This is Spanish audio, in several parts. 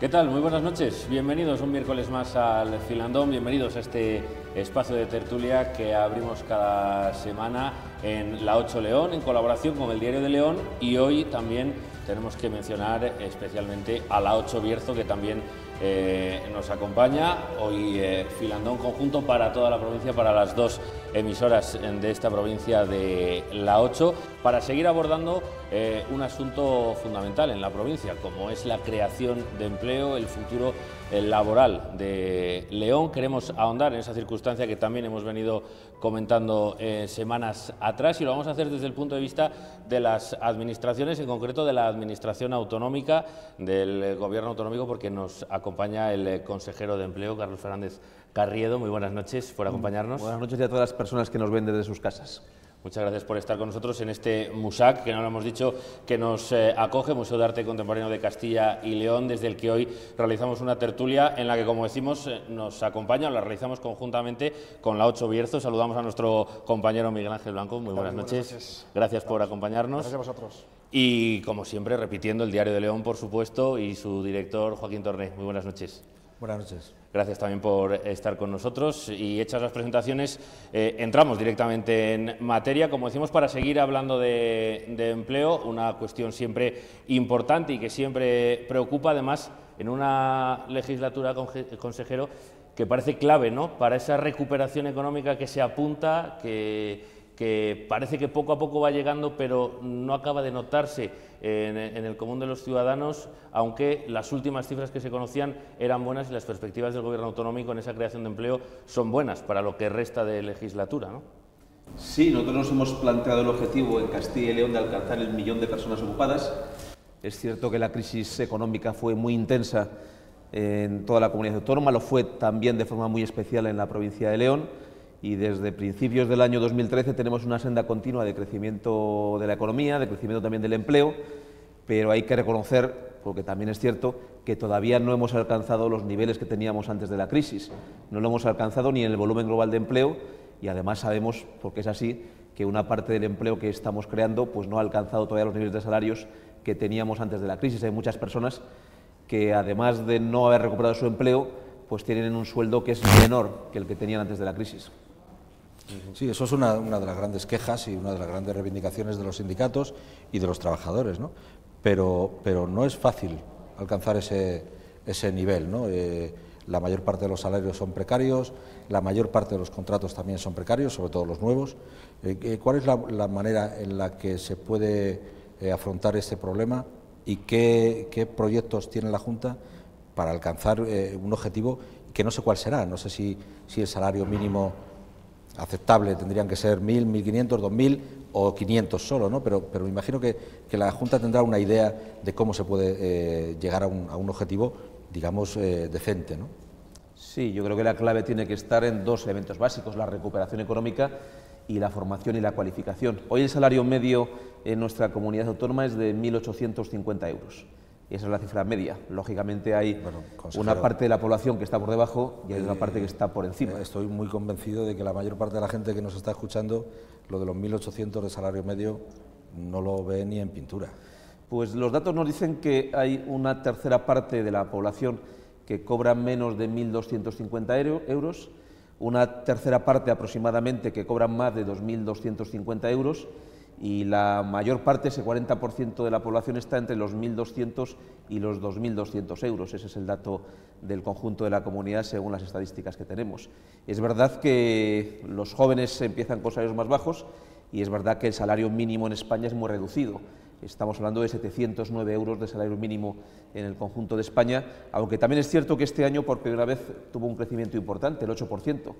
¿Qué tal? Muy buenas noches. Bienvenidos un miércoles más al Filandón. Bienvenidos a este espacio de tertulia que abrimos cada semana en La 8 León, en colaboración con el Diario de León. Y hoy también tenemos que mencionar especialmente a La 8 Bierzo, que también nos acompaña. Hoy Filandón conjunto para toda la provincia, para las dos emisoras de esta provincia de La 8, para seguir abordando un asunto fundamental en la provincia, como es la creación de empleo, el futuro laboral de León. Queremos ahondar en esa circunstancia que también hemos venido comentando semanas atrás, y lo vamos a hacer desde el punto de vista de las administraciones, en concreto de la administración autonómica, del gobierno autonómico, porque nos acompaña el consejero de Empleo, Carlos Fernández Carriedo. Muy buenas noches por acompañarnos. Buenas noches a todas las personas que nos ven desde sus casas. Muchas gracias por estar con nosotros en este MUSAC, que no lo hemos dicho, que nos acoge, Museo de Arte Contemporáneo de Castilla y León, desde el que hoy realizamos una tertulia en la que, como decimos, nos acompaña, la realizamos conjuntamente con La 8 Bierzo. Saludamos a nuestro compañero Miguel Ángel Blanco. Muy buenas noches. Gracias por acompañarnos. Gracias a vosotros. Y, como siempre, repitiendo el Diario de León, por supuesto, y su director, Joaquín Torné. Muy buenas noches. Buenas noches. Gracias también por estar con nosotros, y hechas las presentaciones entramos directamente en materia, como decimos, para seguir hablando de empleo, una cuestión siempre importante y que siempre preocupa, además, en una legislatura, consejero, que parece clave, ¿no?, para esa recuperación económica que se apunta, que parece que poco a poco va llegando, pero no acaba de notarse en el común de los ciudadanos, aunque las últimas cifras que se conocían eran buenas y las perspectivas del gobierno autonómico en esa creación de empleo son buenas para lo que resta de legislatura, ¿no? Sí, nosotros nos hemos planteado el objetivo en Castilla y León de alcanzar el 1.000.000 de personas ocupadas. Es cierto que la crisis económica fue muy intensa en toda la comunidad autónoma, lo fue también de forma muy especial en la provincia de León, y desde principios del año 2013 tenemos una senda continua de crecimiento de la economía, de crecimiento también del empleo, pero hay que reconocer, porque también es cierto, que todavía no hemos alcanzado los niveles que teníamos antes de la crisis. No lo hemos alcanzado ni en el volumen global de empleo, y además sabemos, porque es así, que una parte del empleo que estamos creando pues no ha alcanzado todavía los niveles de salarios que teníamos antes de la crisis. Hay muchas personas que, además de no haber recuperado su empleo, pues tienen un sueldo que es menor que el que tenían antes de la crisis. Sí, eso es una de las grandes quejas y una de las grandes reivindicaciones de los sindicatos y de los trabajadores, ¿no? Pero no es fácil alcanzar ese nivel, ¿no? La mayor parte de los salarios son precarios, la mayor parte de los contratos también son precarios, sobre todo los nuevos. ¿Cuál es la manera en la que se puede afrontar este problema y qué proyectos tiene la Junta para alcanzar un objetivo que no sé cuál será? No sé si el salario mínimo aceptable tendrían que ser 1.000, 1.500, 2.000 o 500 solo, ¿no? Pero me imagino que la Junta tendrá una idea de cómo se puede llegar a un objetivo, digamos, decente, ¿no? Sí, yo creo que la clave tiene que estar en dos elementos básicos: la recuperación económica y la formación y la cualificación. Hoy el salario medio en nuestra comunidad autónoma es de 1.850 euros. Y esa es la cifra media. Lógicamente hay una parte de la población que está por debajo y hay otra parte que está por encima. Estoy muy convencido de que la mayor parte de la gente que nos está escuchando, lo de los 1.800 de salario medio, no lo ve ni en pintura. Pues los datos nos dicen que hay una tercera parte de la población que cobra menos de 1.250 euros, una tercera parte aproximadamente que cobra más de 2.250 euros, y la mayor parte, ese 40% de la población, está entre los 1.200 y los 2.200 euros. Ese es el dato del conjunto de la comunidad según las estadísticas que tenemos. Es verdad que los jóvenes empiezan con salarios más bajos, y es verdad que el salario mínimo en España es muy reducido. Estamos hablando de 709 euros de salario mínimo en el conjunto de España, aunque también es cierto que este año por primera vez tuvo un crecimiento importante, el 8%.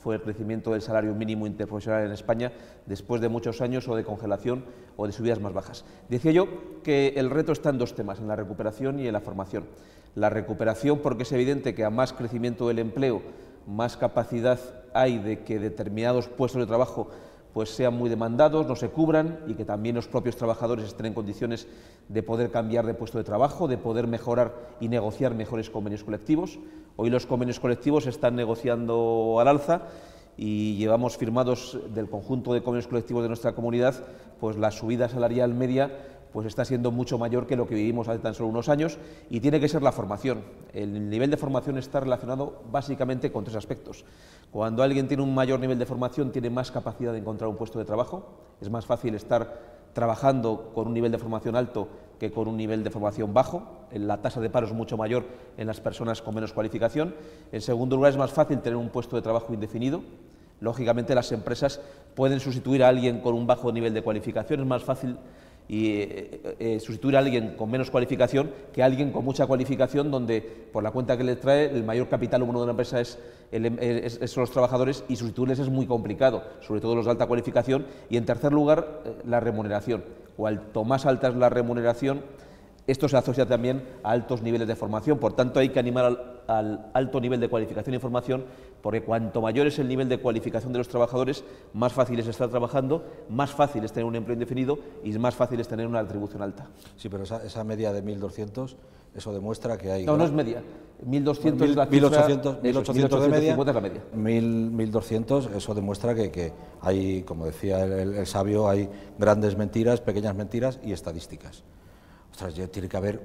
Fue el crecimiento del salario mínimo interprofesional en España después de muchos años o de congelación o de subidas más bajas. Decía yo que el reto está en dos temas: en la recuperación y en la formación. La recuperación, porque es evidente que a más crecimiento del empleo, más capacidad hay de que determinados puestos de trabajo pues sean muy demandados, no se cubran, y que también los propios trabajadores estén en condiciones de poder cambiar de puesto de trabajo, de poder mejorar y negociar mejores convenios colectivos. Hoy los convenios colectivos se están negociando al alza y llevamos firmados del conjunto de convenios colectivos de nuestra comunidad pues la subida salarial media pues está siendo mucho mayor que lo que vivimos hace tan solo unos años, y tiene que ser la formación. El nivel de formación está relacionado básicamente con tres aspectos. Cuando alguien tiene un mayor nivel de formación, tiene más capacidad de encontrar un puesto de trabajo, es más fácil estar trabajando con un nivel de formación alto que con un nivel de formación bajo. La tasa de paro es mucho mayor en las personas con menos cualificación. En segundo lugar, es más fácil tener un puesto de trabajo indefinido. Lógicamente, las empresas pueden sustituir a alguien con un bajo nivel de cualificación, es más fácil sustituir a alguien con menos cualificación que a alguien con mucha cualificación, donde por la cuenta que le trae el mayor capital humano de una empresa son los trabajadores, y sustituirles es muy complicado, sobre todo los de alta cualificación. Y en tercer lugar, la remuneración. Cuanto más alta es la remuneración, esto se asocia también a altos niveles de formación. Por tanto, hay que animar al alto nivel de cualificación y formación, porque cuanto mayor es el nivel de cualificación de los trabajadores, más fácil es estar trabajando, más fácil es tener un empleo indefinido y más fácil es tener una retribución alta. Sí, pero esa media de 1.200, eso demuestra que hay... No, no es media. 1.200 es la cifra... 1.800 de media, es la media. 1.200, eso demuestra que hay, como decía el sabio, hay grandes mentiras, pequeñas mentiras y estadísticas. Ostras, ya tiene que haber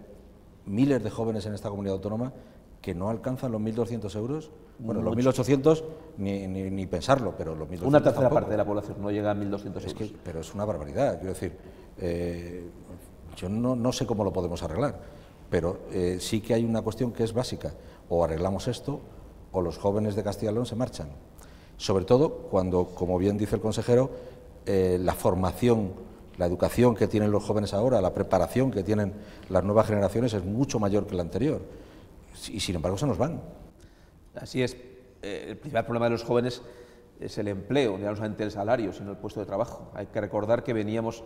miles de jóvenes en esta comunidad autónoma que no alcanzan los 1.200 euros. Bueno, los 1.800 ni pensarlo, pero los 1.200 una tercera tampoco. Parte de la población no llega a 1.200 euros. Pero es una barbaridad, quiero decir, yo no sé cómo lo podemos arreglar, pero sí que hay una cuestión que es básica: o arreglamos esto o los jóvenes de Castilla y León se marchan. Sobre todo cuando, como bien dice el consejero, la formación, la educación que tienen los jóvenes ahora, la preparación que tienen las nuevas generaciones es mucho mayor que la anterior, y sin embargo se nos van. Así es. El principal problema de los jóvenes es el empleo, ya no solamente el salario, sino el puesto de trabajo. Hay que recordar que veníamos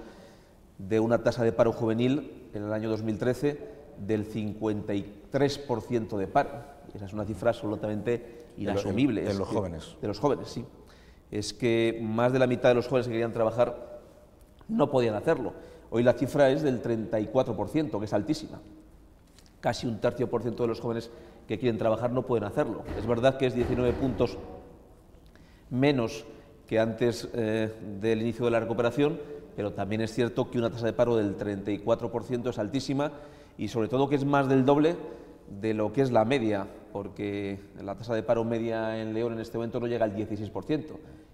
de una tasa de paro juvenil en el año 2013 del 53% de paro. Esa es una cifra absolutamente inasumible. De los jóvenes. De los jóvenes, sí. Es que más de la mitad de los jóvenes que querían trabajar no podían hacerlo. Hoy la cifra es del 34%, que es altísima. Casi un tercio por ciento de los jóvenes que quieren trabajar no pueden hacerlo. Es verdad que es 19 puntos menos que antes del inicio de la recuperación, pero también es cierto que una tasa de paro del 34% es altísima, y sobre todo que es más del doble de lo que es la media, porque la tasa de paro media en León en este momento no llega al 16%.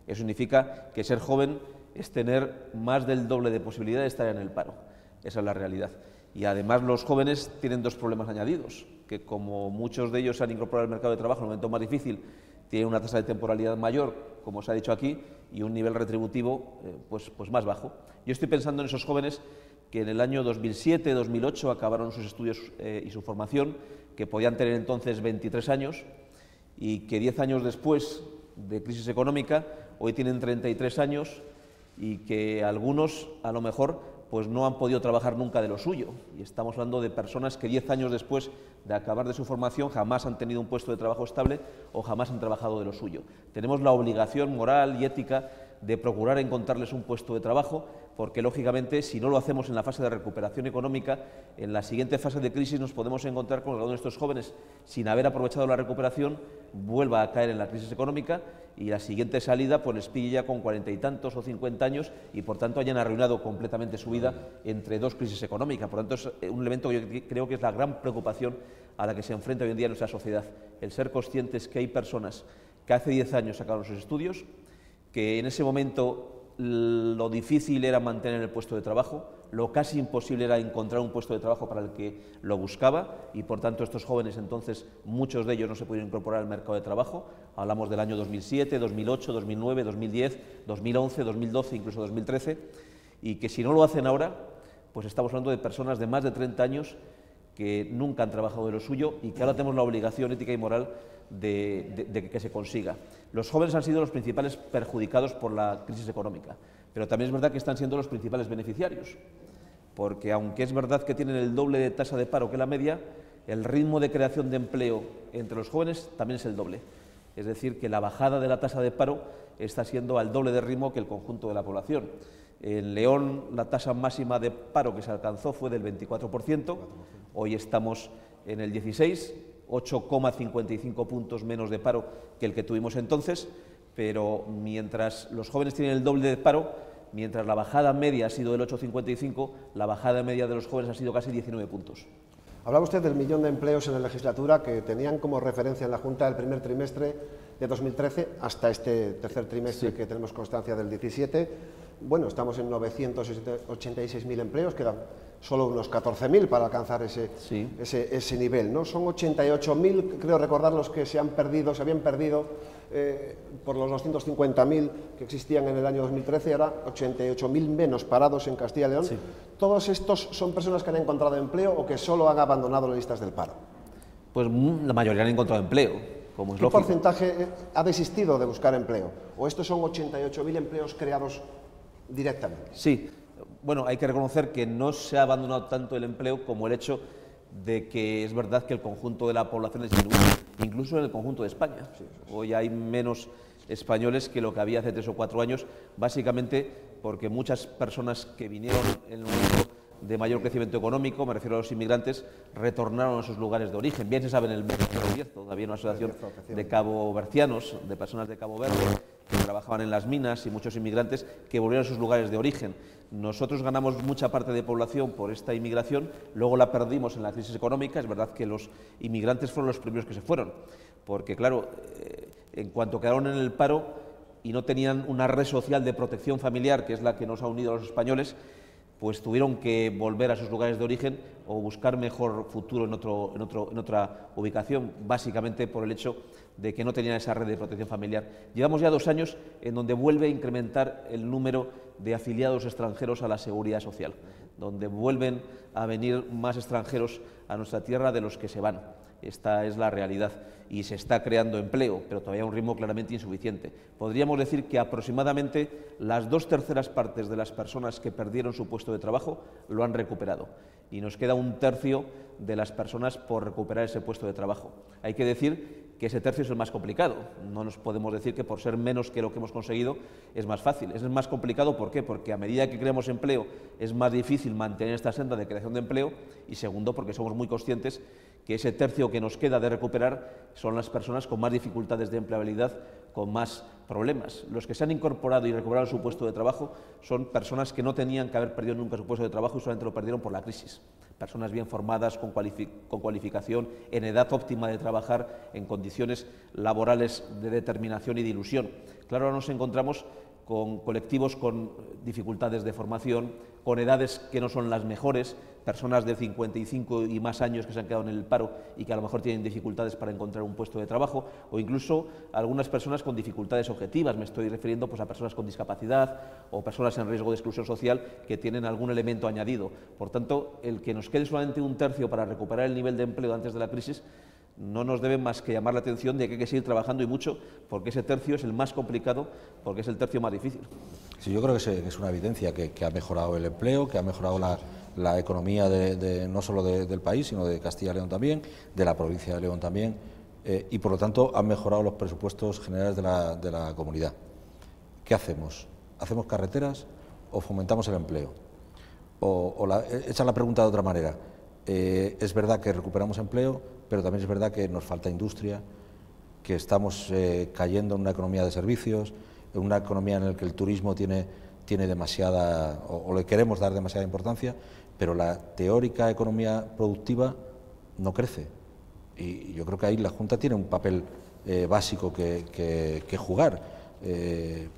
Eso significa que ser joven es tener más del doble de posibilidad de estar en el paro. Esa es la realidad. Y además los jóvenes tienen dos problemas añadidos, que como muchos de ellos se han incorporado al mercado de trabajo en un momento más difícil, tienen una tasa de temporalidad mayor, como se ha dicho aquí, y un nivel retributivo pues más bajo. Yo estoy pensando en esos jóvenes que en el año 2007-2008 acabaron sus estudios y su formación, que podían tener entonces 23 años, y que 10 años después de crisis económica hoy tienen 33 años, y que algunos a lo mejor pues no han podido trabajar nunca de lo suyo, y estamos hablando de personas que 10 años después de acabar de su formación jamás han tenido un puesto de trabajo estable o jamás han trabajado de lo suyo. Tenemos la obligación moral y ética de procurar encontrarles un puesto de trabajo, porque lógicamente si no lo hacemos en la fase de recuperación económica, en la siguiente fase de crisis nos podemos encontrar con que algunos de estos jóvenes, sin haber aprovechado la recuperación, vuelva a caer en la crisis económica, y la siguiente salida pues les pille ya con 40 y tantos o 50 años, y por tanto hayan arruinado completamente su vida entre dos crisis económicas. Por tanto, es un elemento que yo creo que es la gran preocupación a la que se enfrenta hoy en día nuestra sociedad: el ser conscientes que hay personas que hace 10 años acabaron sus estudios, que en ese momento lo difícil era mantener el puesto de trabajo, lo casi imposible era encontrar un puesto de trabajo para el que lo buscaba, y por tanto estos jóvenes entonces, muchos de ellos no se pudieron incorporar al mercado de trabajo. Hablamos del año 2007, 2008, 2009, 2010, 2011, 2012, incluso 2013, y que si no lo hacen ahora, pues estamos hablando de personas de más de 30 años que nunca han trabajado de lo suyo, y que ahora tenemos la obligación ética y moral de que se consiga. Los jóvenes han sido los principales perjudicados por la crisis económica, pero también es verdad que están siendo los principales beneficiarios, porque aunque es verdad que tienen el doble de tasa de paro que la media, el ritmo de creación de empleo entre los jóvenes también es el doble. Es decir, que la bajada de la tasa de paro está siendo al doble de ritmo que el conjunto de la población. En León la tasa máxima de paro que se alcanzó fue del 24%, hoy estamos en el 16%, 8,55 puntos menos de paro que el que tuvimos entonces, pero mientras los jóvenes tienen el doble de paro, mientras la bajada media ha sido del 8,55, la bajada media de los jóvenes ha sido casi 19 puntos. Hablaba usted del 1.000.000 de empleos en la legislatura que tenían como referencia en la Junta el primer trimestre de 2013 hasta este tercer trimestre que tenemos constancia del 17. Bueno, estamos en 986.000 empleos, quedan solo unos 14.000 para alcanzar ese nivel, ¿no? Son 88.000, creo recordar, los que se habían perdido por los 250.000 que existían en el año 2013, y ahora 88.000 menos parados en Castilla y León. Sí. ¿Todos estos son personas que han encontrado empleo o que solo han abandonado las listas del paro? Pues la mayoría han encontrado empleo, como es lógico. ¿Qué porcentaje ha desistido de buscar empleo? ¿O estos son 88.000 empleos creados directamente? Sí, bueno, hay que reconocer que no se ha abandonado tanto el empleo como el hecho de que es verdad que el conjunto de la población es disminuido, incluso en el conjunto de España. Sí. Hoy hay menos españoles que lo que había hace 3 o 4 años, básicamente porque muchas personas que vinieron en el momento de mayor crecimiento económico, me refiero a los inmigrantes, retornaron a sus lugares de origen. Bien se sabe en el mes de 10, todavía una asociación de cabovercianos, de personas de Cabo Verde, que trabajaban en las minas, y muchos inmigrantes que volvieron a sus lugares de origen. Nosotros ganamos mucha parte de población por esta inmigración, luego la perdimos en la crisis económica. Es verdad que los inmigrantes fueron los primeros que se fueron, porque claro, en cuanto quedaron en el paro y no tenían una red social de protección familiar, que es la que nos ha unido a los españoles, pues tuvieron que volver a sus lugares de origen o buscar mejor futuro en otra ubicación, básicamente por el hecho de que no tenían esa red de protección familiar. Llevamos ya 2 años en donde vuelve a incrementar el número de afiliados extranjeros a la Seguridad Social, donde vuelven a venir más extranjeros a nuestra tierra de los que se van. Esta es la realidad, y se está creando empleo, pero todavía a un ritmo claramente insuficiente. Podríamos decir que aproximadamente las 2/3 partes de las personas que perdieron su puesto de trabajo lo han recuperado, y nos queda 1/3 de las personas por recuperar ese puesto de trabajo. Hay que decir que ese tercio es el más complicado. No nos podemos decir que por ser menos que lo que hemos conseguido es más fácil. Es el más complicado, ¿por qué? Porque a medida que creamos empleo es más difícil mantener esta senda de creación de empleo, y segundo, porque somos muy conscientes que ese tercio que nos queda de recuperar son las personas con más dificultades de empleabilidad, con más problemas. Los que se han incorporado y recuperaron su puesto de trabajo son personas que no tenían que haber perdido nunca su puesto de trabajo y solamente lo perdieron por la crisis. Personas bien formadas, con cualificación, en edad óptima de trabajar, en condiciones laborales de determinación y de ilusión. Claro, ahora nos encontramos con colectivos con dificultades de formación, con edades que no son las mejores, personas de 55 y más años que se han quedado en el paro y que a lo mejor tienen dificultades para encontrar un puesto de trabajo, o incluso algunas personas con dificultades objetivas. Me estoy refiriendo pues a personas con discapacidad o personas en riesgo de exclusión social que tienen algún elemento añadido. Por tanto, el que nos quede solamente 1/3 para recuperar el nivel de empleo antes de la crisis no nos debe más que llamar la atención de que hay que seguir trabajando, y mucho, porque ese tercio es el más complicado, porque es el tercio más difícil. Sí, yo creo que es una evidencia que ha mejorado el empleo, que ha mejorado la economía no solo del país, sino de Castilla y León también, de la provincia de León también, y por lo tanto han mejorado los presupuestos generales de la comunidad. ¿Qué hacemos? ¿Hacemos carreteras o fomentamos el empleo? Echar la pregunta de otra manera. Es verdad que recuperamos empleo, pero también es verdad que nos falta industria, que estamos cayendo en una economía de servicios, en una economía en la que el turismo tiene demasiada, o le queremos dar demasiada importancia, pero la teórica economía productiva no crece. Y yo creo que ahí la Junta tiene un papel básico que jugar.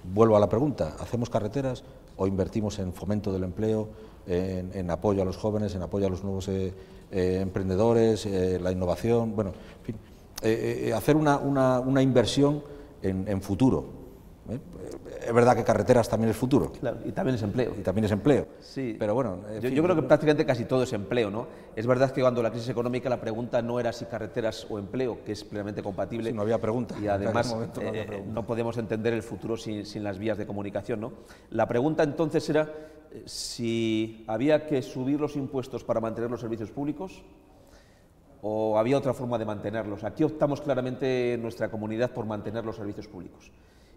Vuelvo a la pregunta, ¿hacemos carreteras o invertimos en fomento del empleo, en apoyo a los jóvenes, en apoyo a los nuevos emprendedores, la innovación? Bueno, en fin, hacer una inversión en futuro. Es verdad que carreteras también es futuro. Claro, y también es empleo. Y también es empleo. Sí. Pero bueno, yo creo que prácticamente casi todo es empleo, ¿no? Es verdad que cuando la crisis económica la pregunta no era si carreteras o empleo, que es plenamente compatible. Sí, no había pregunta. Y además no podemos entender el futuro sin las vías de comunicación, ¿no? La pregunta entonces era si había que subir los impuestos para mantener los servicios públicos o había otra forma de mantenerlos. Aquí optamos claramente en nuestra comunidad por mantener los servicios públicos.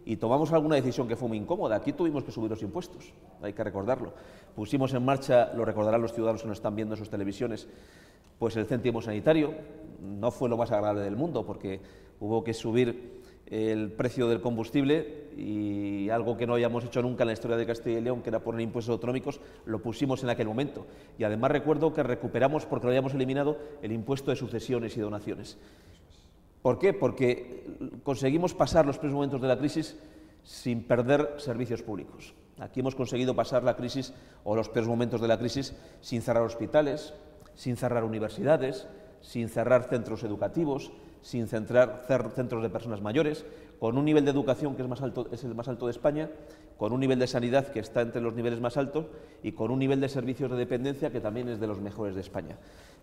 Y tomamos alguna decisión que fue muy incómoda. Aquí tuvimos que subir los impuestos, hay que recordarlo. Pusimos en marcha, lo recordarán los ciudadanos que nos están viendo en sus televisiones, pues el céntimo sanitario. No fue lo más agradable del mundo, porque hubo que subir el precio del combustible, y algo que no habíamos hecho nunca en la historia de Castilla y León, que era poner impuestos autonómicos, lo pusimos en aquel momento. Y además recuerdo que recuperamos, porque lo habíamos eliminado, el impuesto de sucesiones y donaciones. ¿Por qué? Porque conseguimos pasar los peores momentos de la crisis sin perder servicios públicos. Aquí hemos conseguido pasar la crisis o los peores momentos de la crisis sin cerrar hospitales, sin cerrar universidades, sin cerrar centros educativos, sin cerrar centros de personas mayores, con un nivel de educación que es el más alto de España, con un nivel de sanidad que está entre los niveles más altos y con un nivel de servicios de dependencia que también es de los mejores de España.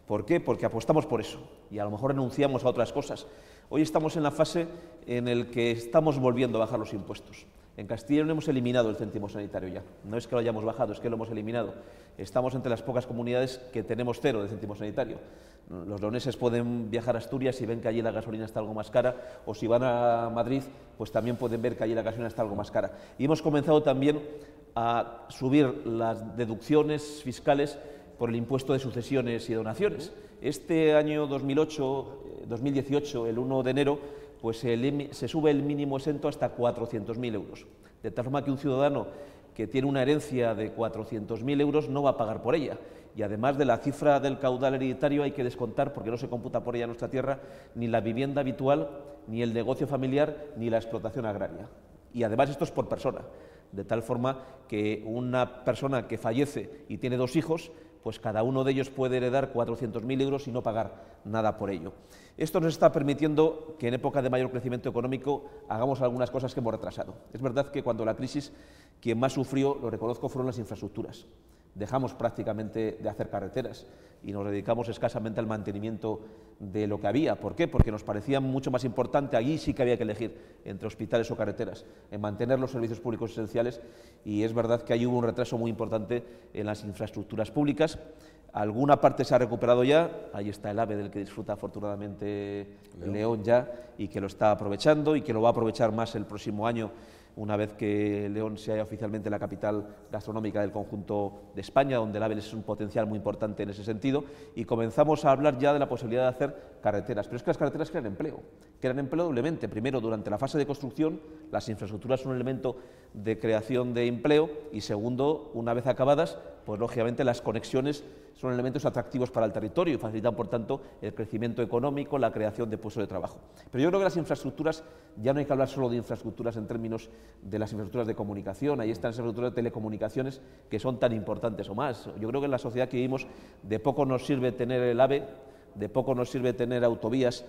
¿Por qué? Porque apostamos por eso y a lo mejor renunciamos a otras cosas. Hoy estamos en la fase en la que estamos volviendo a bajar los impuestos. En Castilla y León hemos eliminado el céntimo sanitario ya. No es que lo hayamos bajado, es que lo hemos eliminado. Estamos entre las pocas comunidades que tenemos 0 de céntimo sanitario. Los leoneses pueden viajar a Asturias y ven que allí la gasolina está algo más cara, o si van a Madrid, pues también pueden ver que allí la gasolina está algo más cara. Y hemos comenzado también a subir las deducciones fiscales por el impuesto de sucesiones y donaciones. Este año 2018, el 1 de enero, pues se sube el mínimo exento hasta 400.000 euros. De tal forma que un ciudadano que tiene una herencia de 400.000 euros no va a pagar por ella. Y además de la cifra del caudal hereditario hay que descontar, porque no se computa por ella en nuestra tierra, ni la vivienda habitual, ni el negocio familiar, ni la explotación agraria. Y además esto es por persona, de tal forma que una persona que fallece y tiene 2 hijos, pues cada uno de ellos puede heredar 400.000 euros y no pagar nada por ello. Esto nos está permitiendo que en época de mayor crecimiento económico hagamos algunas cosas que hemos retrasado. Es verdad que cuando la crisis, quien más sufrió, lo reconozco, fueron las infraestructuras. Dejamos prácticamente de hacer carreteras y nos dedicamos escasamente al mantenimiento de lo que había. ¿Por qué? Porque nos parecía mucho más importante, allí sí que había que elegir entre hospitales o carreteras, en mantener los servicios públicos esenciales, y es verdad que ahí hubo un retraso muy importante en las infraestructuras públicas. Alguna parte se ha recuperado ya, ahí está el AVE del que disfruta afortunadamente León ya, y que lo está aprovechando y que lo va a aprovechar más el próximo año, una vez que León sea oficialmente la capital gastronómica del conjunto de España, donde el AVE es un potencial muy importante en ese sentido, y comenzamos a hablar ya de la posibilidad de hacer carreteras. Pero es que las carreteras crean empleo doblemente. Primero, durante la fase de construcción, las infraestructuras son un elemento de creación de empleo, y segundo, una vez acabadas, pues lógicamente las conexiones son elementos atractivos para el territorio y facilitan, por tanto, el crecimiento económico, la creación de puestos de trabajo. Pero yo creo que las infraestructuras, ya no hay que hablar solo de infraestructuras en términos de las infraestructuras de comunicación, ahí están las infraestructuras de telecomunicaciones que son tan importantes o más. Yo creo que en la sociedad que vivimos de poco nos sirve tener el AVE, de poco nos sirve tener autovías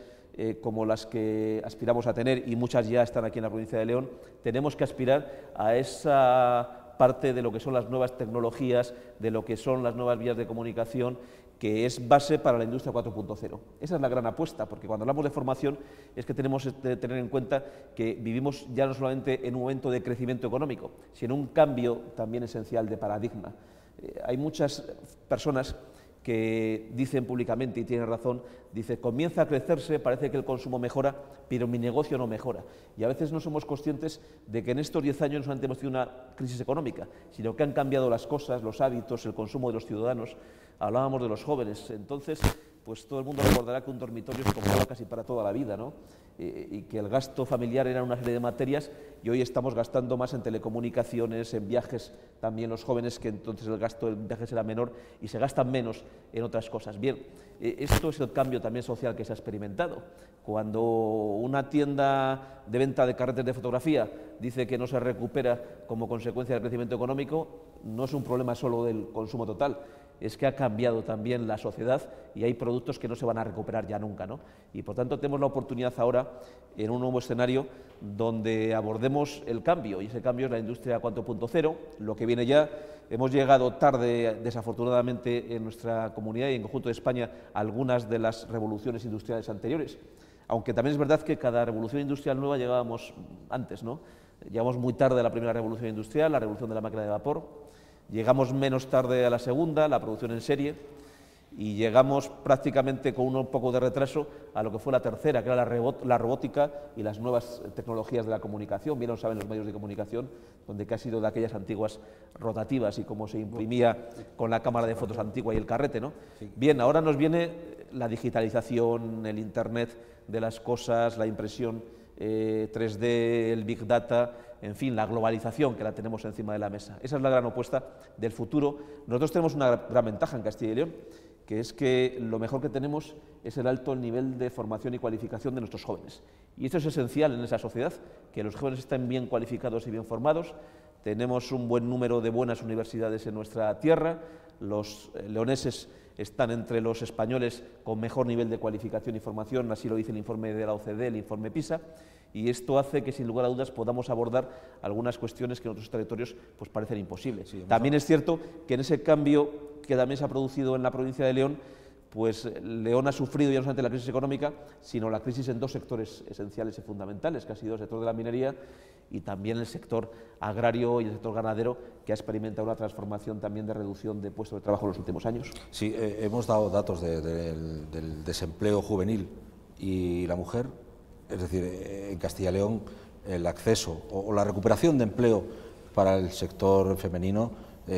como las que aspiramos a tener, y muchas ya están aquí en la provincia de León. Tenemos que aspirar a esa parte de lo que son las nuevas tecnologías, de lo que son las nuevas vías de comunicación, que es base para la industria 4.0. Esa es la gran apuesta, porque cuando hablamos de formación es que tenemos que tener en cuenta que vivimos ya no solamente en un momento de crecimiento económico, sino un cambio también esencial de paradigma. Hay muchas personas que dicen públicamente, y tienen razón, dice, comienza a crecerse, parece que el consumo mejora, pero mi negocio no mejora. Y a veces no somos conscientes de que en estos 10 años no solamente hemos tenido una crisis económica, sino que han cambiado las cosas, los hábitos, el consumo de los ciudadanos. Hablábamos de los jóvenes, entonces pues todo el mundo recordará que un dormitorio se compraba casi para toda la vida, ¿no? Y que el gasto familiar era una serie de materias, y hoy estamos gastando más en telecomunicaciones, en viajes, también los jóvenes, que entonces el gasto en viajes era menor y se gastan menos en otras cosas. Bien, esto es el cambio también social que se ha experimentado. Cuando una tienda de venta de carretes de fotografía dice que no se recupera como consecuencia del crecimiento económico, no es un problema solo del consumo total, es que ha cambiado también la sociedad y hay productos que no se van a recuperar ya nunca, ¿no? Y por tanto tenemos la oportunidad ahora, en un nuevo escenario, donde abordemos el cambio, y ese cambio es la industria 4.0, lo que viene ya. Hemos llegado tarde, desafortunadamente, en nuestra comunidad y en el conjunto de España a algunas de las revoluciones industriales anteriores, aunque también es verdad que cada revolución industrial nueva llegábamos antes, ¿no? Llegamos muy tarde a la primera revolución industrial, la revolución de la máquina de vapor. Llegamos menos tarde a la segunda, la producción en serie, y llegamos prácticamente con un poco de retraso a lo que fue la tercera, que era la robótica y las nuevas tecnologías de la comunicación. Bien lo saben los medios de comunicación, donde que ha sido de aquellas antiguas rotativas y cómo se imprimía con la cámara de fotos antigua y el carrete, ¿no? Sí. Bien, ahora nos viene la digitalización, el Internet de las cosas, la impresión 3D, el Big Data, en fin, la globalización que la tenemos encima de la mesa. Esa es la gran apuesta del futuro. Nosotros tenemos una gran ventaja en Castilla y León, que es que lo mejor que tenemos es el alto nivel de formación y cualificación de nuestros jóvenes. Y esto es esencial en esa sociedad, que los jóvenes estén bien cualificados y bien formados. Tenemos un buen número de buenas universidades en nuestra tierra. Los leoneses están entre los españoles con mejor nivel de cualificación y formación, así lo dice el informe de la OCDE, el informe PISA, y esto hace que, sin lugar a dudas, podamos abordar algunas cuestiones que en otros territorios pues, parecen imposibles. Sí, también es cierto que en ese cambio que también se ha producido en la provincia de León, pues León ha sufrido ya no solamente la crisis económica, sino la crisis en dos sectores esenciales y fundamentales, que ha sido el sector de la minería y también el sector agrario y el sector ganadero, que ha experimentado una transformación también de reducción de puestos de trabajo en los últimos años. Sí, hemos dado datos del desempleo juvenil y la mujer, es decir, en Castilla y León el acceso o la recuperación de empleo para el sector femenino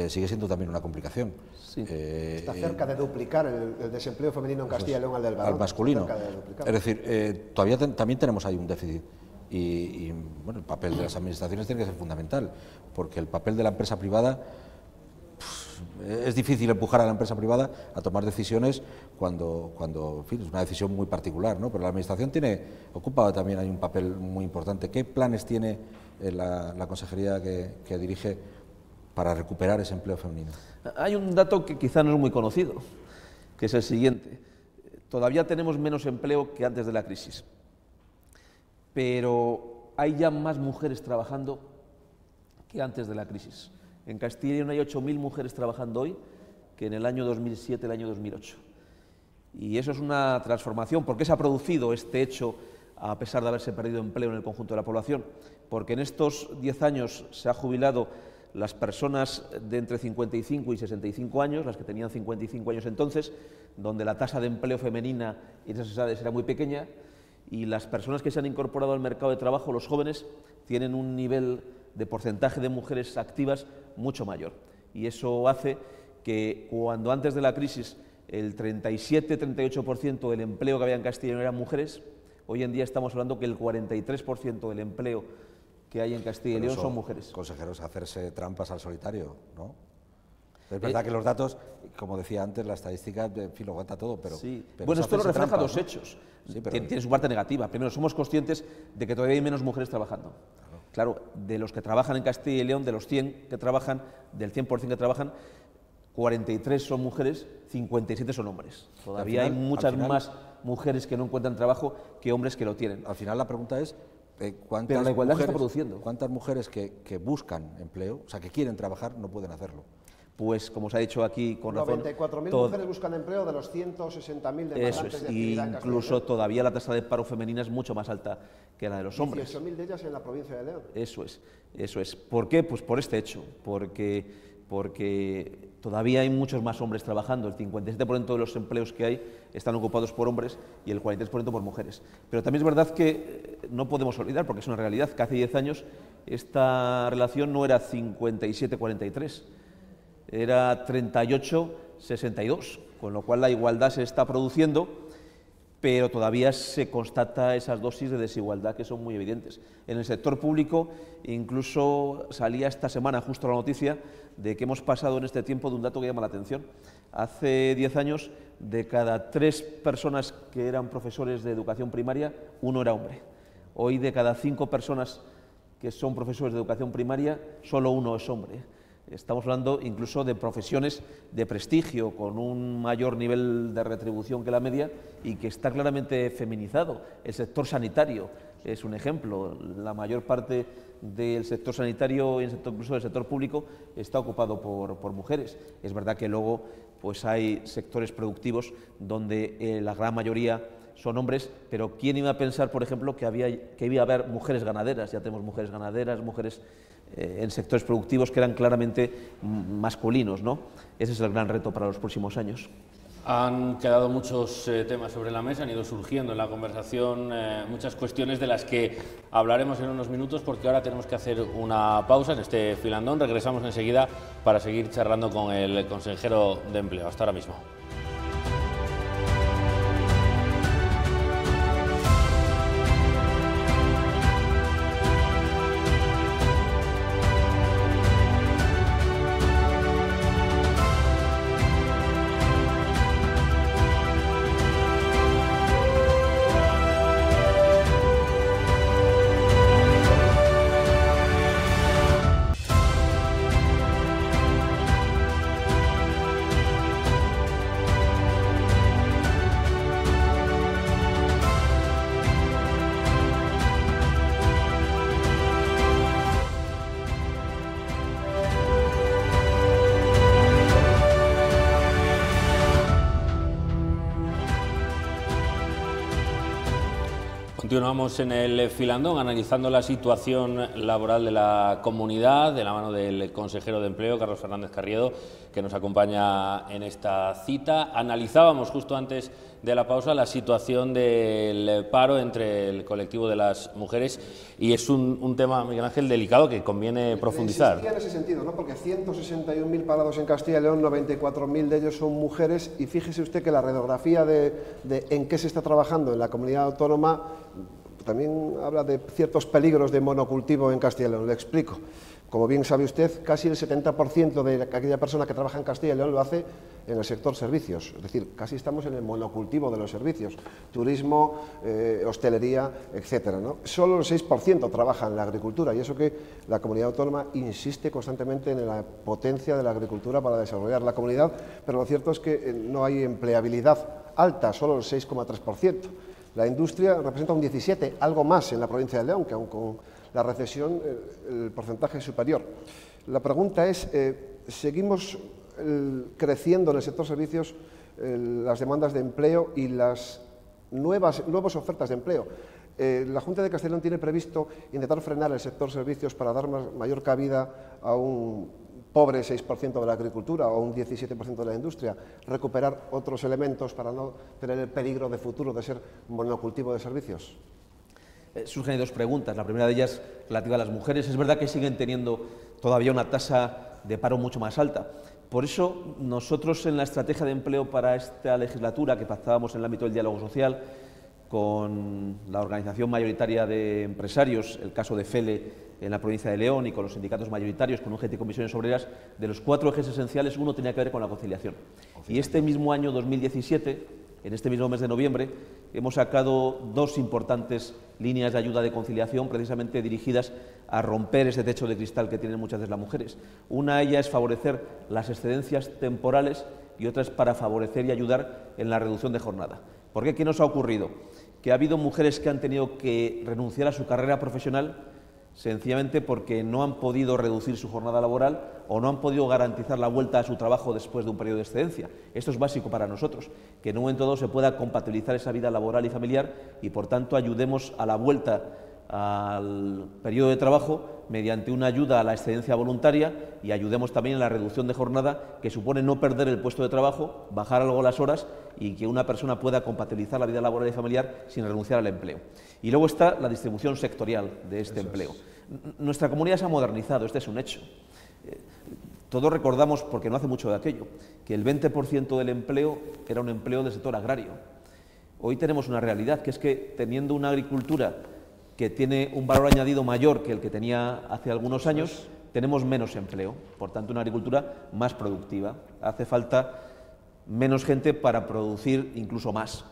sigue siendo también una complicación. Sí. Está cerca de duplicar el desempleo femenino en Castilla y León al del varón. Al masculino. Es decir, todavía también tenemos ahí un déficit. Y bueno, el papel de las administraciones tiene que ser fundamental, porque el papel de la empresa privada, es difícil empujar a la empresa privada a tomar decisiones cuando en fin, es una decisión muy particular, ¿no? Pero la administración ocupa también hay un papel muy importante. ¿Qué planes tiene la consejería que dirige para recuperar ese empleo femenino? Hay un dato que quizá no es muy conocido, que es el siguiente. Todavía tenemos menos empleo que antes de la crisis, pero hay ya más mujeres trabajando que antes de la crisis. En Castilla y León hay 8.000 mujeres trabajando hoy que en el año 2007, el año 2008. Y eso es una transformación. ¿Por qué se ha producido este hecho a pesar de haberse perdido empleo en el conjunto de la población? Porque en estos 10 años se ha jubilado las personas de entre 55 y 65 años, las que tenían 55 años entonces, donde la tasa de empleo femenina en esas edades era muy pequeña, y las personas que se han incorporado al mercado de trabajo, los jóvenes, tienen un nivel de porcentaje de mujeres activas mucho mayor. Y eso hace que cuando antes de la crisis el 37-38% del empleo que había en Castilla y León eran mujeres, hoy en día estamos hablando que el 43% del empleo que hay en Castilla y León son mujeres. Consejeros, hacerse trampas al solitario, ¿no? Es verdad que los datos, como decía antes, la estadística, en fin, lo aguanta todo, pero... Sí. Bueno, esto lo refleja trampas, dos hechos. Sí, pero... Tiene su parte negativa. Primero, somos conscientes de que todavía hay menos mujeres trabajando. Claro, de los que trabajan en Castilla y León, de los 100 que trabajan, del 100% que trabajan, 43 son mujeres, 57 son hombres. Todavía hay muchas más mujeres que no encuentran trabajo que hombres que lo tienen. Al final la pregunta es... Pero la igualdad se está produciendo. ¿Cuántas mujeres que buscan empleo, o sea, que quieren trabajar, no pueden hacerlo? Pues, como se ha dicho aquí con razón... 94.000 mujeres buscan empleo de los 160.000 demandantes eso es, de actividad en incluso todavía la tasa de paro femenina es mucho más alta que la de los hombres. 18.000 de ellas en la provincia de León. Eso es. ¿Por qué? Pues por este hecho, porque todavía hay muchos más hombres trabajando. El 57% de los empleos que hay están ocupados por hombres y el 43% por mujeres. Pero también es verdad que no podemos olvidar, porque es una realidad, que hace 10 años esta relación no era 57-43, era 38-62, con lo cual la igualdad se está produciendo, pero todavía se constata esas dosis de desigualdad que son muy evidentes. En el sector público incluso salía esta semana justo la noticia de que hemos pasado en este tiempo de un dato que llama la atención. Hace 10 años, de cada 3 personas que eran profesores de educación primaria, 1 era hombre. Hoy, de cada 5 personas que son profesores de educación primaria, solo 1 es hombre. Estamos hablando incluso de profesiones de prestigio, con un mayor nivel de retribución que la media y que está claramente feminizado. El sector sanitario es un ejemplo. La mayor parte del sector sanitario, incluso del sector público, está ocupado por mujeres. Es verdad que luego pues hay sectores productivos donde la gran mayoría son hombres, pero ¿quién iba a pensar, por ejemplo, que iba a haber mujeres ganaderas? Ya tenemos mujeres ganaderas, mujeres en sectores productivos que eran claramente masculinos, ¿no? Ese es el gran reto para los próximos años. Han quedado muchos temas sobre la mesa, han ido surgiendo en la conversación muchas cuestiones de las que hablaremos en unos minutos, porque ahora tenemos que hacer una pausa en este filandón. Regresamos enseguida para seguir charlando con el consejero de Empleo. Hasta ahora mismo. Continuamos en el Filandón analizando la situación laboral de la comunidad de la mano del consejero de Empleo, Carlos Fernández Carriedo, que nos acompaña en esta cita. Analizábamos justo antes de la pausa la situación del paro entre el colectivo de las mujeres y es un tema, Miguel Ángel, delicado que conviene profundizar. En ese sentido, ¿no? Porque 161.000 parados en Castilla y León, 94.000 de ellos son mujeres y fíjese usted que la radiografía de en qué se está trabajando en la comunidad autónoma también habla de ciertos peligros de monocultivo en Castilla y León. Le explico. Como bien sabe usted, casi el 70% de aquella persona que trabaja en Castilla y León lo hace en el sector servicios. Es decir, casi estamos en el monocultivo de los servicios. Turismo, hostelería, etcétera, ¿no? Solo el 6% trabaja en la agricultura y eso que la comunidad autónoma insiste constantemente en la potencia de la agricultura para desarrollar la comunidad, pero lo cierto es que no hay empleabilidad alta, solo el 6,3%. La industria representa un 17%, algo más en la provincia de León, que aun con la recesión el porcentaje es superior. La pregunta es, ¿seguimos creciendo en el sector servicios las demandas de empleo y las nuevas ofertas de empleo? La Junta de Castilla y León tiene previsto intentar frenar el sector servicios para dar mayor cabida a un pobre 6% de la agricultura o un 17% de la industria, recuperar otros elementos para no tener el peligro de futuro de ser monocultivo de servicios. Surgen dos preguntas. La primera de ellas relativa a las mujeres. Es verdad que siguen teniendo todavía una tasa de paro mucho más alta. Por eso nosotros en la estrategia de empleo para esta legislatura que pactábamos en el ámbito del diálogo social con la organización mayoritaria de empresarios, el caso de FELE en la provincia de León y con los sindicatos mayoritarios, con UGT y comisiones obreras, de los 4 ejes esenciales, uno tenía que ver con la conciliación. Y este mismo año 2017, en este mismo mes de noviembre, hemos sacado 2 importantes líneas de ayuda de conciliación precisamente dirigidas a romper ese techo de cristal que tienen muchas veces las mujeres. Una de ellas es favorecer las excedencias temporales y otra es para favorecer y ayudar en la reducción de jornada. ¿Por qué? ¿Qué nos ha ocurrido? Que ha habido mujeres que han tenido que renunciar a su carrera profesional sencillamente porque no han podido reducir su jornada laboral o no han podido garantizar la vuelta a su trabajo después de un periodo de excedencia. Esto es básico para nosotros, que en un momento dado se pueda compatibilizar esa vida laboral y familiar y, por tanto, ayudemos a la vuelta al periodo de trabajo mediante una ayuda a la excedencia voluntaria y ayudemos también en la reducción de jornada, que supone no perder el puesto de trabajo, bajar algo las horas y que una persona pueda compatibilizar la vida laboral y familiar sin renunciar al empleo. Y luego está la distribución sectorial de este empleo. Nuestra comunidad se ha modernizado, este es un hecho. Todos recordamos, porque no hace mucho de aquello, que el 20% del empleo era un empleo del sector agrario. Hoy tenemos una realidad, que es que teniendo una agricultura que tiene un valor añadido mayor que el que tenía hace algunos años, tenemos menos empleo, por tanto una agricultura más productiva. Hace falta menos gente para producir incluso más.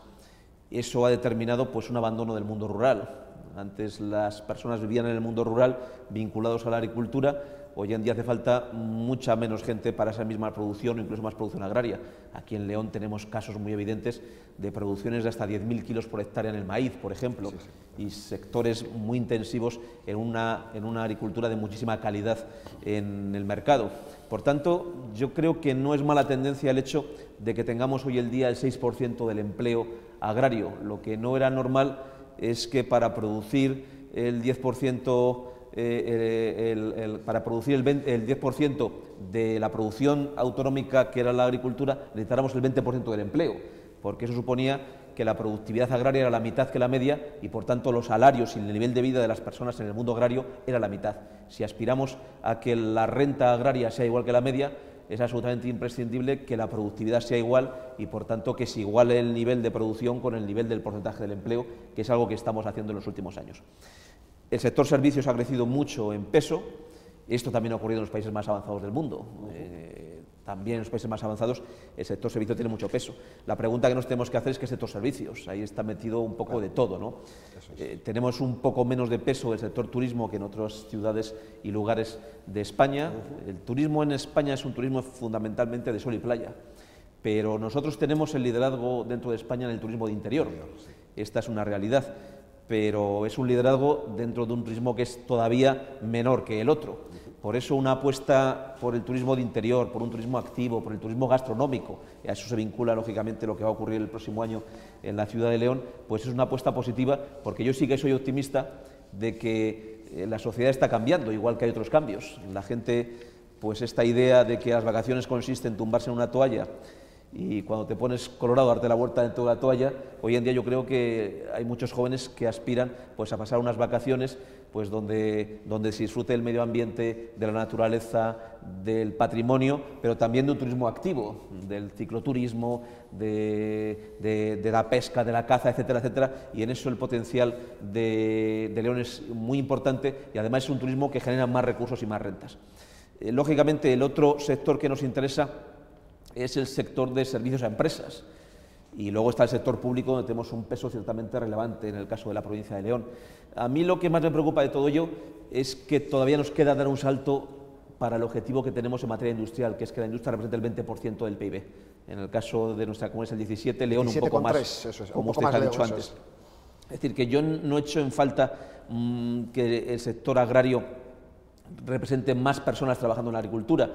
Eso ha determinado pues, un abandono del mundo rural. Antes las personas vivían en el mundo rural vinculados a la agricultura, hoy en día hace falta mucha menos gente para esa misma producción o incluso más producción agraria. Aquí en León tenemos casos muy evidentes de producciones de hasta 10.000 kilos por hectárea en el maíz, por ejemplo, y sectores muy intensivos en una agricultura de muchísima calidad en el mercado. Por tanto, yo creo que no es mala tendencia el hecho de que tengamos hoy el día el 6% del empleo agrario. Lo que no era normal es que para producir el 10%, para producir el 10% de la producción autonómica que era la agricultura, necesitáramos el 20% del empleo, porque eso suponía que la productividad agraria era la mitad que la media y, por tanto, los salarios y el nivel de vida de las personas en el mundo agrario era la mitad. Si aspiramos a que la renta agraria sea igual que la media, es absolutamente imprescindible que la productividad sea igual y, por tanto, que se iguale el nivel de producción con el nivel del porcentaje del empleo, que es algo que estamos haciendo en los últimos años. El sector servicios ha crecido mucho en peso. Esto también ha ocurrido en los países más avanzados del mundo. También en los países más avanzados el sector servicios tiene mucho peso. La pregunta que nos tenemos que hacer es ¿qué sector servicios? Ahí está metido un poco de todo, ¿no? Tenemos un poco menos de peso del sector turismo que en otras ciudades y lugares de España. El turismo en España es un turismo fundamentalmente de sol y playa, pero nosotros tenemos el liderazgo dentro de España en el turismo de interior. Esta es una realidad, pero es un liderazgo dentro de un turismo que es todavía menor que el otro. Por eso una apuesta por el turismo de interior, por un turismo activo, por el turismo gastronómico, y a eso se vincula lógicamente lo que va a ocurrir el próximo año en la ciudad de León, pues es una apuesta positiva, porque yo sí que soy optimista de que la sociedad está cambiando, igual que hay otros cambios. La gente, pues esta idea de que las vacaciones consisten en tumbarse en una toalla y cuando te pones colorado darte la vuelta dentro de la toalla, hoy en día yo creo que hay muchos jóvenes que aspiran pues a pasar unas vacaciones pues donde se disfrute del medio ambiente, de la naturaleza, del patrimonio, pero también de un turismo activo, del cicloturismo, de la pesca, de la caza, etcétera, etcétera, y en eso el potencial de León es muy importante y además es un turismo que genera más recursos y más rentas. Lógicamente, el otro sector que nos interesa es el sector de servicios a empresas. Y luego está el sector público, donde tenemos un peso ciertamente relevante en el caso de la provincia de León. A mí lo que más me preocupa de todo ello es que todavía nos queda dar un salto para el objetivo que tenemos en materia industrial, que es que la industria represente el 20% del PIB. En el caso de nuestra comunidad es el 17, León 17, un poco más, 3, eso es, como usted ha dicho antes. Es decir, que yo no echo en falta que el sector agrario represente más personas trabajando en la agricultura,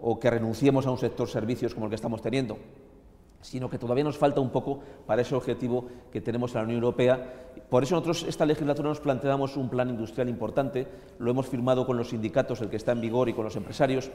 o que renunciemos a un sector servicios como el que estamos teniendo, sino que todavía nos falta un poco para ese objetivo que tenemos en la Unión Europea. Por eso nosotros esta legislatura nos planteamos un plan industrial importante, lo hemos firmado con los sindicatos, el que está en vigor, y con los empresarios,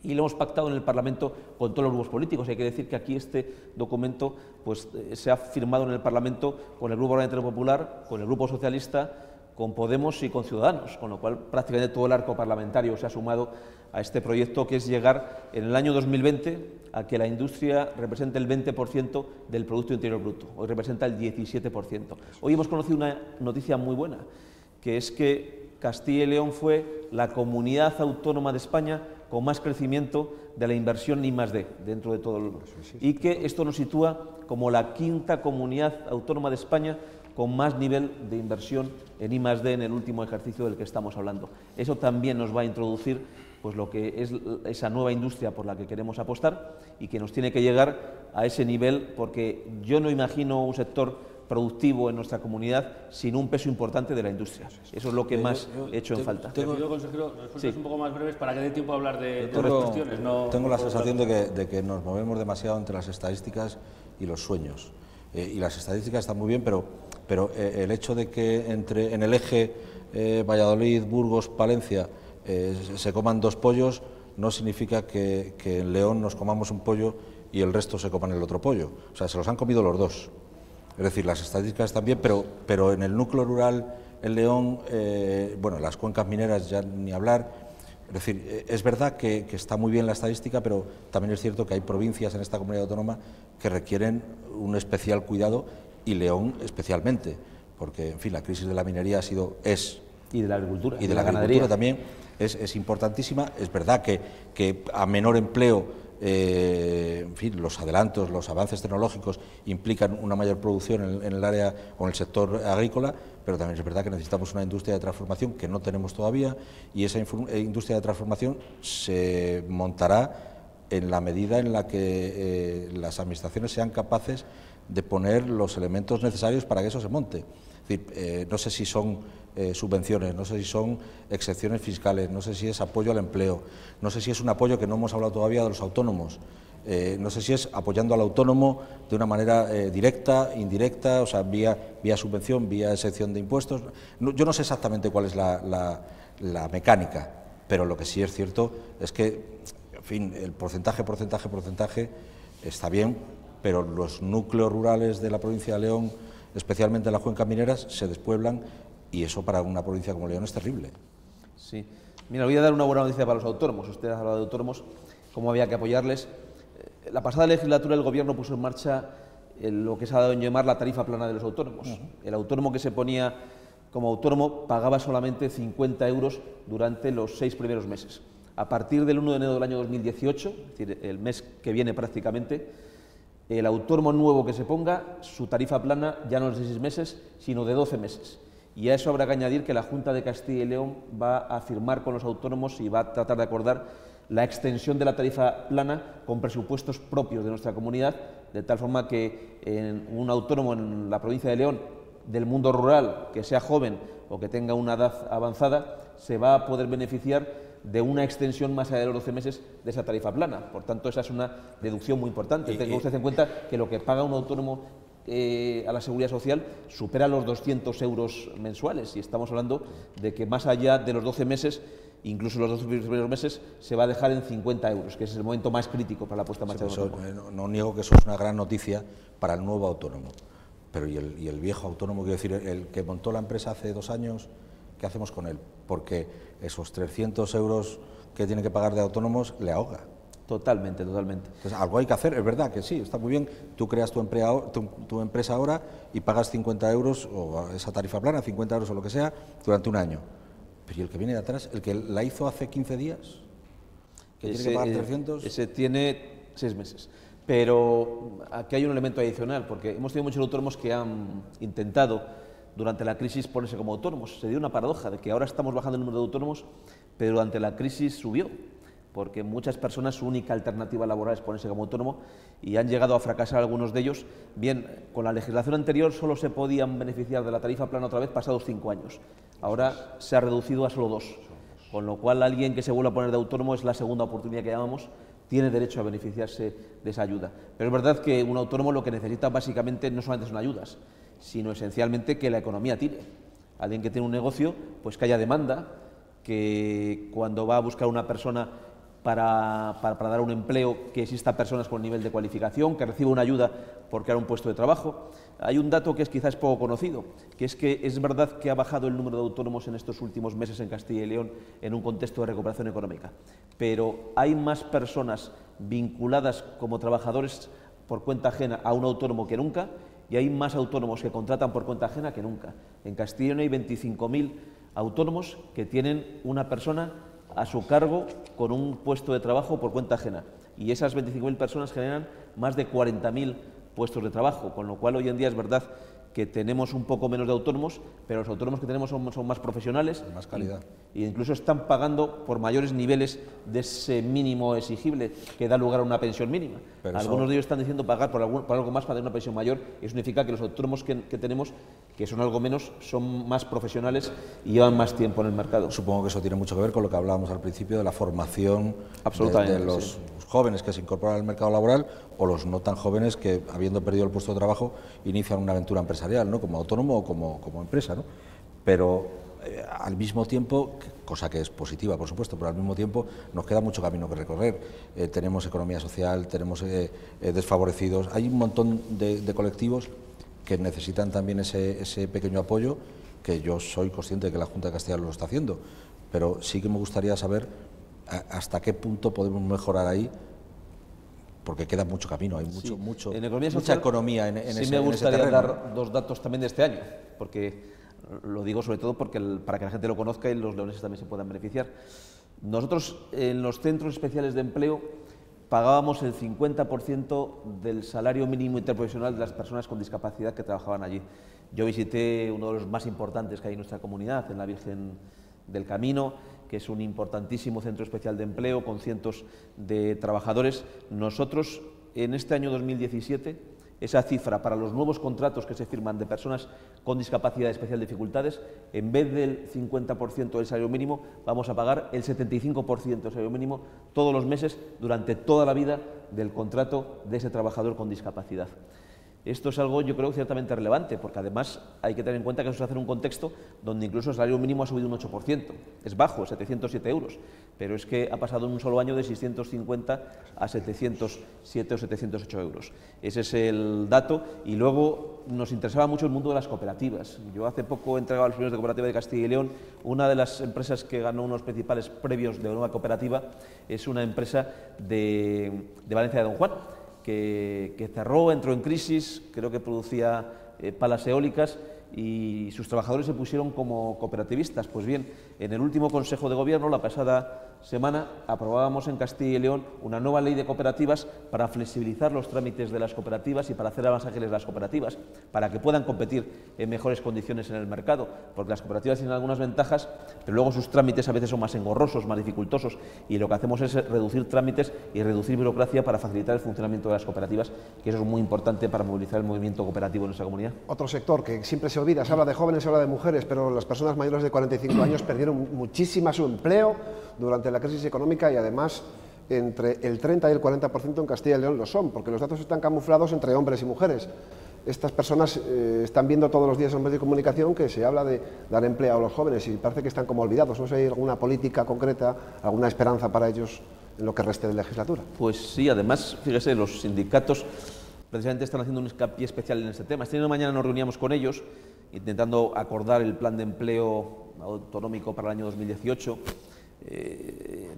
y lo hemos pactado en el Parlamento con todos los grupos políticos. Hay que decir que aquí este documento pues, se ha firmado en el Parlamento con el Grupo Parlamentario Popular, con el Grupo Socialista, con Podemos y con Ciudadanos, con lo cual prácticamente todo el arco parlamentario se ha sumado a este proyecto, que es llegar en el año 2020 a que la industria represente el 20% del Producto Interior Bruto. Hoy representa el 17%. Hoy hemos conocido una noticia muy buena, que es que Castilla y León fue la comunidad autónoma de España con más crecimiento de la inversión en I+D dentro de todo el mundo. Y que esto nos sitúa como la quinta comunidad autónoma de España con más nivel de inversión en I+D en el último ejercicio del que estamos hablando. Eso también nos va a introducir pues, lo que es esa nueva industria por la que queremos apostar y que nos tiene que llegar a ese nivel, porque yo no imagino un sector productivo en nuestra comunidad sin un peso importante de la industria. Eso es lo que más he hecho en falta. Te pido, consejero, respuestas un poco más breves para que dé tiempo a hablar de otras cuestiones. Tengo la sensación de que nos movemos demasiado entre las estadísticas y los sueños. Y las estadísticas están muy bien, pero el hecho de que en el eje Valladolid, Burgos, Palencia se coman 2 pollos no significa que en León nos comamos un pollo y el resto se coman el otro pollo. O sea, se los han comido los dos. Es decir, las estadísticas están bien, pero en el núcleo rural, en León, bueno, las cuencas mineras ya ni hablar. Es decir, es verdad que está muy bien la estadística, pero también es cierto que hay provincias en esta comunidad autónoma que requieren un especial cuidado, y León especialmente, porque, en fin, la crisis de la minería es... Y de la agricultura. Y de la agricultura también es importantísima. Es verdad que a menor empleo, en fin, los adelantos, los avances tecnológicos implican una mayor producción en el área o en el sector agrícola, pero también es verdad que necesitamos una industria de transformación que no tenemos todavía, y esa industria de transformación se montará en la medida en la que las administraciones sean capaces de poner los elementos necesarios para que eso se monte. Es decir, no sé si son subvenciones, no sé si son excepciones fiscales, no sé si es apoyo al empleo, no sé si es un apoyo, que no hemos hablado todavía, de los autónomos, no sé si es apoyando al autónomo de una manera directa, indirecta, o sea, vía subvención, vía excepción de impuestos. Yo no sé exactamente cuál es la mecánica, pero lo que sí es cierto es que, en fin, el porcentaje está bien, pero los núcleos rurales de la provincia de León, especialmente en las cuencas mineras, se despueblan, y eso para una provincia como León es terrible. Sí. Mira, voy a dar una buena noticia para los autónomos. Usted ha hablado de autónomos, cómo había que apoyarles. La pasada legislatura el Gobierno puso en marcha lo que se ha dado en llamar la tarifa plana de los autónomos. El autónomo que se ponía como autónomo pagaba solamente 50 euros durante los 6 primeros meses. A partir del 1 de enero del año 2018, es decir, el mes que viene prácticamente, el autónomo nuevo que se ponga, su tarifa plana ya no es de 6 meses, sino de 12 meses. Y a eso habrá que añadir que la Junta de Castilla y León va a firmar con los autónomos y va a tratar de acordar la extensión de la tarifa plana con presupuestos propios de nuestra comunidad, de tal forma que un autónomo en la provincia de León, del mundo rural, que sea joven o que tenga una edad avanzada, se va a poder beneficiar de una extensión más allá de los 12 meses de esa tarifa plana. Por tanto, esa es una deducción muy importante. Tenga usted en cuenta que lo que paga un autónomo a la Seguridad Social supera los 200 euros mensuales, y estamos hablando de que más allá de los 12 meses, incluso los 12 primeros meses, se va a dejar en 50 euros, que es el momento más crítico para la puesta en marcha de un autónomo. No niego que eso es una gran noticia para el nuevo autónomo, pero ¿y el viejo autónomo? Quiero decir, el que montó la empresa hace 2 años, ¿qué hacemos con él? Porque esos 300 euros que tiene que pagar de autónomos le ahoga. Totalmente, totalmente. Entonces, algo hay que hacer, es verdad que sí, está muy bien, tú creas tu empresa ahora y pagas 50 euros, o esa tarifa plana, 50 euros o lo que sea, durante un año. Pero ¿y el que viene de atrás, el que la hizo hace 15 días? ¿Que tiene que pagar 300? Ese tiene 6 meses. Pero aquí hay un elemento adicional, porque hemos tenido muchos autónomos que han intentado durante la crisis ponerse como autónomos. Se dio una paradoja de que ahora estamos bajando el número de autónomos, pero durante la crisis subió, porque muchas personas su única alternativa laboral es ponerse como autónomo, y han llegado a fracasar algunos de ellos. Bien, con la legislación anterior solo se podían beneficiar de la tarifa plana otra vez pasados 5 años. Ahora se ha reducido a solo 2, con lo cual alguien que se vuelva a poner de autónomo es la segunda oportunidad que llamamos, tiene derecho a beneficiarse de esa ayuda. Pero es verdad que un autónomo lo que necesita básicamente no solamente son ayudas, sino esencialmente que la economía tire. Alguien que tiene un negocio, pues que haya demanda, que cuando va a buscar una persona para dar un empleo, que exista personas con nivel de cualificación, que reciba una ayuda por crear un puesto de trabajo. Hay un dato que es quizás poco conocido, que es verdad que ha bajado el número de autónomos en estos últimos meses en Castilla y León en un contexto de recuperación económica, pero hay más personas vinculadas como trabajadores por cuenta ajena a un autónomo que nunca, y hay más autónomos que contratan por cuenta ajena que nunca. En Castilla y León hay 25.000 autónomos que tienen una persona a su cargo con un puesto de trabajo por cuenta ajena, y esas 25.000 personas generan más de 40.000 puestos de trabajo, con lo cual hoy en día es verdad que tenemos un poco menos de autónomos, pero los autónomos que tenemos son más profesionales, más calidad, y incluso están pagando por mayores niveles de ese mínimo exigible que da lugar a una pensión mínima. Pero algunos de ellos están diciendo pagar por algo más para tener una pensión mayor, y eso significa que los autónomos que tenemos, que son algo menos, son más profesionales y llevan más tiempo en el mercado. Supongo que eso tiene mucho que ver con lo que hablábamos al principio de la formación de los jóvenes que se incorporan al mercado laboral, o los no tan jóvenes que, habiendo perdido el puesto de trabajo, inician una aventura empresarial, ¿no? Como autónomo o como empresa, ¿no? Pero al mismo tiempo, cosa que es positiva, por supuesto, pero al mismo tiempo nos queda mucho camino que recorrer. Tenemos economía social, tenemos desfavorecidos, hay un montón de colectivos que necesitan también ese pequeño apoyo, que yo soy consciente de que la Junta de Castilla lo está haciendo, pero sí que me gustaría saber hasta qué punto podemos mejorar ahí, porque queda mucho camino, hay mucha economía en ese terreno. Sí, me gustaría dar 2 datos también de este año, porque lo digo sobre todo para que la gente lo conozca y los leoneses también se puedan beneficiar. Nosotros en los centros especiales de empleo pagábamos el 50% del salario mínimo interprofesional de las personas con discapacidad que trabajaban allí. Yo visité uno de los más importantes que hay en nuestra comunidad, en la Virgen del Camino, que es un importantísimo centro especial de empleo con cientos de trabajadores. Nosotros, en este año 2017, esa cifra para los nuevos contratos que se firman de personas con discapacidad de especial dificultades, en vez del 50% del salario mínimo, vamos a pagar el 75% del salario mínimo todos los meses durante toda la vida del contrato de ese trabajador con discapacidad. Esto es algo, yo creo, ciertamente relevante, porque además hay que tener en cuenta que eso se hace en un contexto donde incluso el salario mínimo ha subido un 8%. Es bajo, 707 euros, pero es que ha pasado en un solo año de 650 a 707 o 708 euros. Ese es el dato. Y luego nos interesaba mucho el mundo de las cooperativas. Yo hace poco he entregado a los premios de Cooperativa de Castilla y León. Una de las empresas que ganó unos principales premios de nueva cooperativa es una empresa de Valencia de Don Juan, que cerró, entró en crisis, creo que producía palas eólicas, y sus trabajadores se pusieron como cooperativistas. Pues bien, en el último Consejo de Gobierno, la pasada semana, aprobábamos en Castilla y León una nueva ley de cooperativas para flexibilizar los trámites de las cooperativas y para hacer más ágiles las cooperativas, para que puedan competir en mejores condiciones en el mercado, porque las cooperativas tienen algunas ventajas, pero luego sus trámites a veces son más engorrosos, más dificultosos, y lo que hacemos es reducir trámites y reducir burocracia para facilitar el funcionamiento de las cooperativas, que eso es muy importante para movilizar el movimiento cooperativo en nuestra comunidad. Otro sector que siempre se olvida, se habla de jóvenes, se habla de mujeres, pero las personas mayores de 45 años perdieron muchísimo su empleo durante la crisis económica y además entre el 30 y el 40% en Castilla y León lo son, porque los datos están camuflados entre hombres y mujeres. Estas personas están viendo todos los días en medios de comunicación que se habla de dar empleo a los jóvenes y parece que están como olvidados. No sé si hay alguna política concreta, alguna esperanza para ellos en lo que reste de legislatura. Pues sí, además, fíjese, los sindicatos precisamente están haciendo un hincapié especial en este tema. Esta mañana nos reuníamos con ellos intentando acordar el plan de empleo autonómico para el año 2018.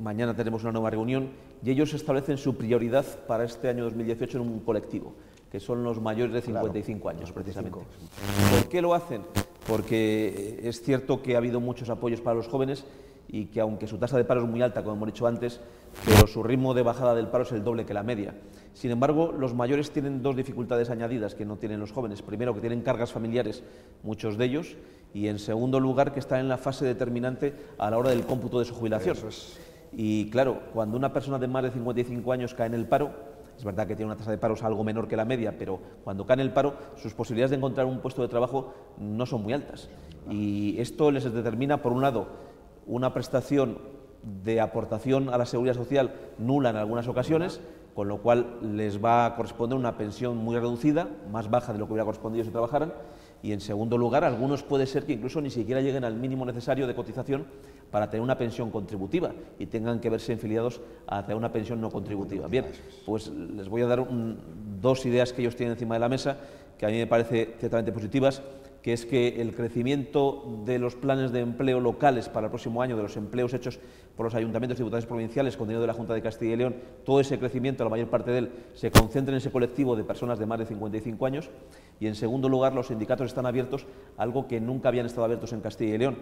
Mañana tenemos una nueva reunión y ellos establecen su prioridad para este año 2018 en un colectivo, que son los mayores de 55 años, precisamente. ¿Por qué lo hacen? Porque es cierto que ha habido muchos apoyos para los jóvenes y que aunque su tasa de paro es muy alta, como hemos dicho antes, pero su ritmo de bajada del paro es el doble que la media. Sin embargo, los mayores tienen dos dificultades añadidas que no tienen los jóvenes. Primero, que tienen cargas familiares, muchos de ellos, y en segundo lugar, que están en la fase determinante a la hora del cómputo de su jubilación. Y claro, cuando una persona de más de 55 años cae en el paro, es verdad que tiene una tasa de paro algo menor que la media, pero cuando cae en el paro, sus posibilidades de encontrar un puesto de trabajo no son muy altas. Y esto les determina, por un lado, una prestación de aportación a la seguridad social nula en algunas ocasiones, con lo cual les va a corresponder una pensión muy reducida, más baja de lo que hubiera correspondido si trabajaran, y en segundo lugar, algunos puede ser que incluso ni siquiera lleguen al mínimo necesario de cotización para tener una pensión contributiva y tengan que verse afiliados a tener una pensión no contributiva. Bien, pues les voy a dar dos ideas que ellos tienen encima de la mesa, que a mí me parece ciertamente positivas, que es que el crecimiento de los planes de empleo locales para el próximo año, de los empleos hechos por los ayuntamientos y diputaciones provinciales con dinero de la Junta de Castilla y León, todo ese crecimiento, la mayor parte de él, se concentra en ese colectivo de personas de más de 55 años. Y en segundo lugar, los sindicatos están abiertos a algo que nunca habían estado abiertos en Castilla y León,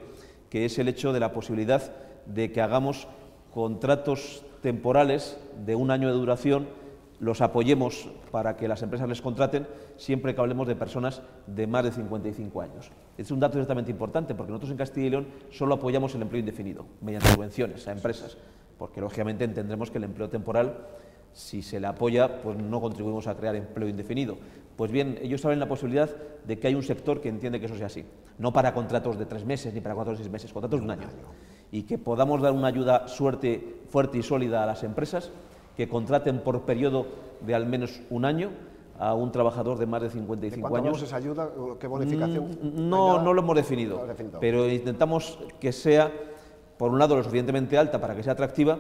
que es el hecho de la posibilidad de que hagamos contratos temporales de un año de duración, los apoyemos para que las empresas les contraten siempre que hablemos de personas de más de 55 años. Es un dato ciertamente importante porque nosotros en Castilla y León solo apoyamos el empleo indefinido mediante subvenciones a empresas, porque lógicamente entendremos que el empleo temporal, si se le apoya, pues no contribuimos a crear empleo indefinido. Pues bien, ellos saben la posibilidad de que hay un sector que entiende que eso sea así, no para contratos de 3 meses ni para 4 o 6 meses, contratos de un año, y que podamos dar una ayuda fuerte y sólida a las empresas que contraten por periodo de al menos un año a un trabajador de más de 55 años. ¿Cuánto esa ayuda? ¿Qué bonificación? No lo hemos definido, pero intentamos que sea, por un lado, lo suficientemente alta para que sea atractiva,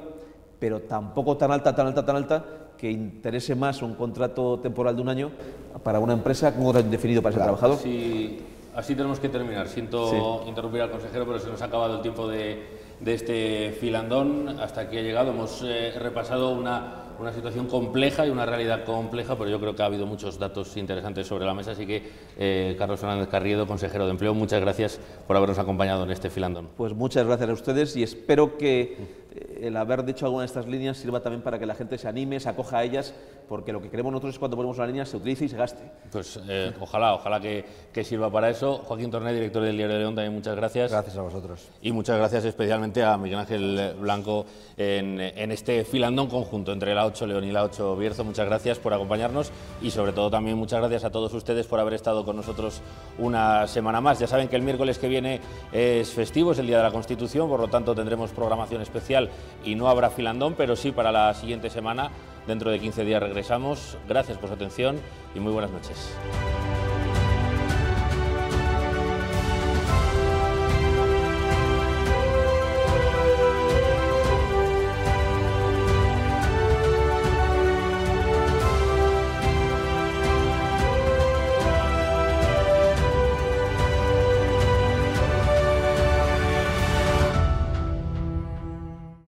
pero tampoco tan alta, que interese más un contrato temporal de un año para una empresa que un contrato indefinido para ese trabajador. Sí, así tenemos que terminar. Siento interrumpir al consejero, pero se nos ha acabado el tiempo de este filandón. Hasta aquí ha llegado. Hemos repasado una situación compleja y una realidad compleja, pero yo creo que ha habido muchos datos interesantes sobre la mesa. Así que, Carlos Fernández Carriedo, consejero de Empleo, muchas gracias por habernos acompañado en este filandón. Pues muchas gracias a ustedes y espero que el haber dicho alguna de estas líneas sirva también para que la gente se anime, se acoja a ellas, porque lo que queremos nosotros es cuando ponemos una línea se utilice y se gaste. Pues ojalá que sirva para eso. Joaquín Torné, director del Diario de León, también muchas gracias. Gracias a vosotros. Y muchas gracias especialmente a Miguel Ángel Blanco en este filandón conjunto entre la 8 León y la 8 Bierzo. Muchas gracias por acompañarnos y sobre todo también muchas gracias a todos ustedes por haber estado con nosotros una semana más. Ya saben que el miércoles que viene es festivo, es el Día de la Constitución, por lo tanto tendremos programación especial y no habrá filandón, pero sí para la siguiente semana. Dentro de 15 días regresamos. Gracias por su atención y muy buenas noches.